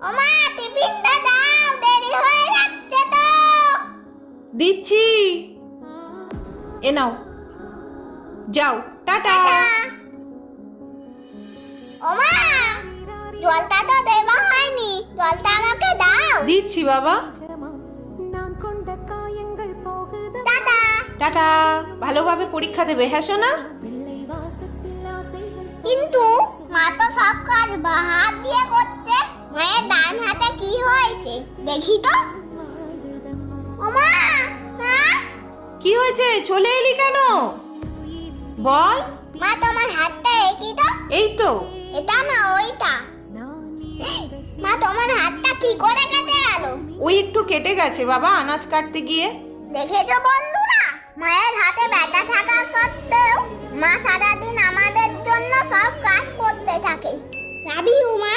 ওমা টিফিনটা দাও, দেরি হয়ে যাচ্ছে তো। দিচ্ছি, এ নাও, যাও, টাটা। ওমা জলটা তো দেওয়া হয়নি, জলটা আমাকে দাও। দিচ্ছি বাবা। টাটা। টাটা, ভালোভাবে পরীক্ষা দেবে, হ্যাঁ সোনা? কিন্তু মা তো সব কাজ বাঁ হাত দিয়ে করছে, মায়ের ডান হাতে কি হয়েছে দেখি তো। ওমা মা, কি হয়েছে, চলে এলি কেন? বল। মা তোমার হাতটা একই তো। এই তো। এটা না ওইটা। মা তোমার হাতটা কি করে কেটে গেল? ওই একটু কেটে গেছে বাবা, আনাজ কাটতে গিয়ে। দেখেছো বন্ধুরা, মায়ের হাতে ব্যথা থাকা সত্ত্বেও মা সারাদিন আমাদের জন্য সব কাজ করতে থাকে। লাভ ইউ মা।